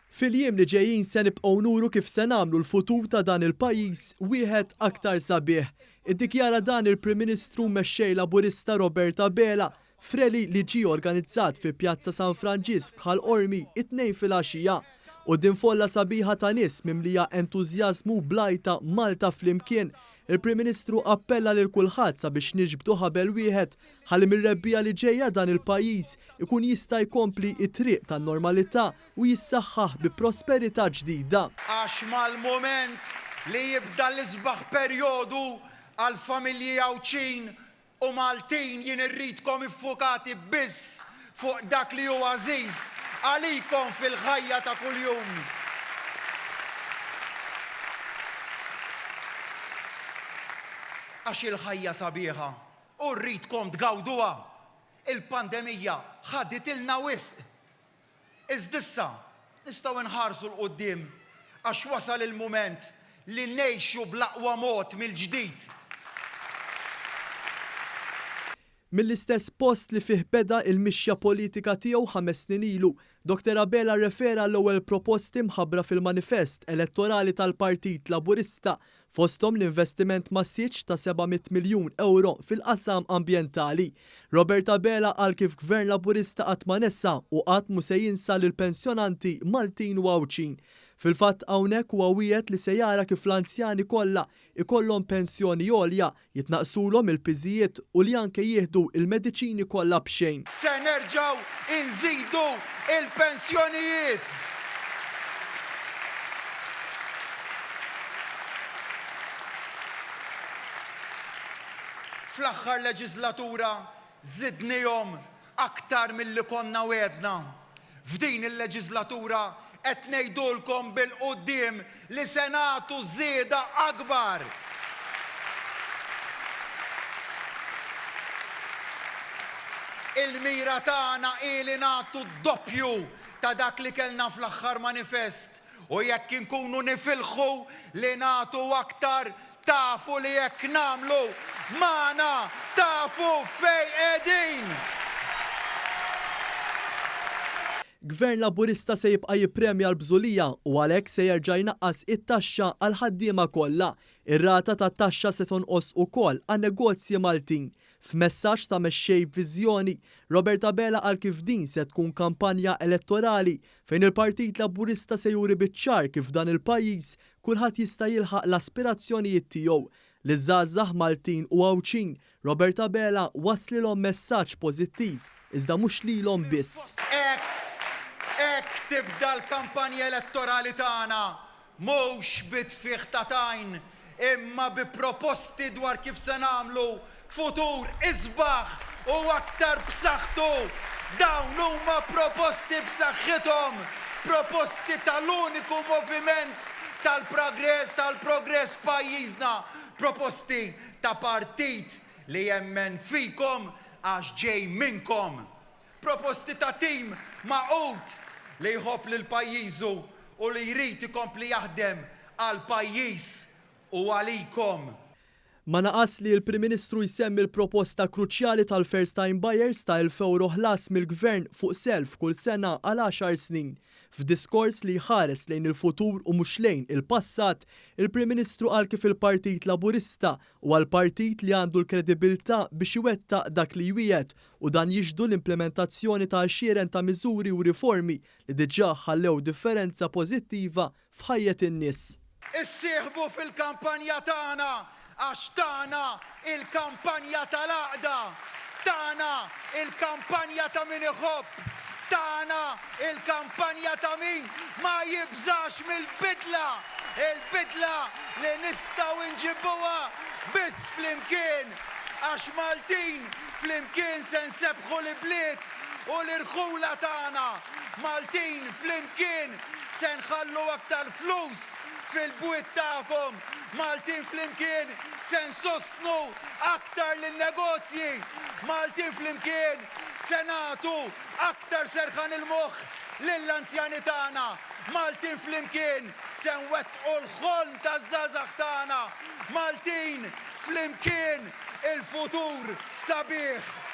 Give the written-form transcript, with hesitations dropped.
Fil-jiem li ġejjin se nibqgħu nuru kif se nagħmlu l-futur ta' dan il-pajjiż wieħed aktar sabiħ. Iddikjara dan il-Prim Ministru mexxej Laburista Roberta Bela f'rally li ġie organizzat fi Pjazza San Franġis f'Ħal Ormi it-tnejn filgħaxija. Quddiem folla sabiħa ta' nies mimlija entużjażmu blajta Malta flimkien. Il-Prim Ministru appella lil kulħadd sabiex niġbdu ħabel wieħed ħalli mir-rebbija li ġejja dan il-pajjiż ikun jista' jkompli t-triq tan-normalità u jissaħħaħ bi prosperità ġdida. Għax mal-moment li jibda l-isbaħ perjodu għal familji Għawċin u Maltin jien irridkom iffukati biss fuq dak li huwa għażiż għalikom fil-ħajja ta' kuljum. Għax il-ħajja sabiħa u rridkom tgawduha. Il-pandemija ħadet ilna wisq. Iżdissa nistgħu nħarsu l-qudiem għax wasal il-mument li ngħixu bl-aqwa mod mill-ġdid. Mill-istess post li fih beda il-mixja politika tiegħu 5 snin ilu, Dr. Bela refera l-ewwel proposti mħabbra fil-manifest elettorali tal-Partit Laburista fosthom l-investiment massiġġ ta' 700 miljun euro fil-qasam ambjentali. Roberta Bela qal kif Gvern Laburista qatt ma nessa u qatt mhu se jinsa lill-pensjonanti Maltin u Għawċin. Fil-fatt hawnhekk huwa wieħed li se jara kif l-anzjani kollha ikollhom pensjoni għolja jitnaqsulhom il-piżijiet u li anke jieħdu il-mediċini kollha b'xejn. Se nerġgħu inżidu il-pensjonijiet. Fl-aħħar leġislatura żidnihom aktar milli konna wedna. F'din il-leġislatura qed ngħidulkom bil-quddiem li se nagħtu żieda akbar. Il-mira tagħna ili nagħtu d-doppju ta' dak li kellna fl-aħħar manifest u jekk inkunu nifilħu li nagħtu aktar tafu li jekk nagħmlu magħna tafu fejn qegħdin. Gvern Laburista se jibqa' jippremja l-bżulija u għalhekk se jerġa' jnaqqas it-taxxa għal ħaddiema kollha. Ir-rata tat-taxxa se tonqos ukoll għan-negozji Maltin. F'messaġġ ta' mexxej Viżjoni, Roberta Bela qal kif din se tkun kampanja elettorali fejn il-Partit Laburista se juri biċ-ċar kif dan il-pajjiż kulħadd jista' jilħaq l-aspirazzjonijiet tiegħu. Liż-żgħażagħ Maltin u Għawċin, Roberta Bela waslilhom messaġġ pożittiv iżda mhux lilhom biss. Ek tibda l-kampanja elettorali tagħna mhux bitfih ta' tajn imma bi proposti dwar kif se nagħmlu futur isbaħ u aktar b'saħħtu. Dawn huma proposti b'saħħithom, proposti tal-uniku moviment tal-progress f'pajjiżna, proposti ta' partit li jemmen fikom għax ġej minnkom, proposti ta' tim maqut li jħobb lil pajjiżu u li jrid ikompli jaħdem għal pajjiż u għalikom. Ma naqas li l-Prim Ministru jsemmi l-proposta kruċjali tal-First Time Buyers ta' 1000 euro ħlas mill-Gvern fuq self kull sena għal 10 snin. F'diskors li jħares lejn il-futur u mhux lejn il-passat, il-Prim Ministru qal kif il-Partit Laburista u għal-partit li għandu l-kredibilità biex iwettaq dak li jwiegħed u dan jiġdu l-implementazzjoni ta' xieren ta' miżuri u riformi li diġà ħallew differenza pożittiva f'ħajjet in-nies. Issieħbu fil-kampanja tagħna għax tagħna il-kampanja tal-għaqda, tagħna il-kampanja ta' min iħobb, tagħna il-kampanja ta' min ma jibżax mill-bidla, il-bidla li nistgħu nġibuha biss flimkien għax Maltin flimkien se nsebħu l-bliet u l-irħula tagħna. Maltin flimkien se nħallu aktar flus fil-bwiet tagħkom. Maltin flimkien se nsostnu aktar lin-negozji. Maltin flimkien se nagħtu aktar serħan il-moħħ lill-anzjani tagħna. Maltin flimkien se nwettqu l-ħolm taż-żgħażagħ tagħna. Maltin flimkien il-futur sabiħ.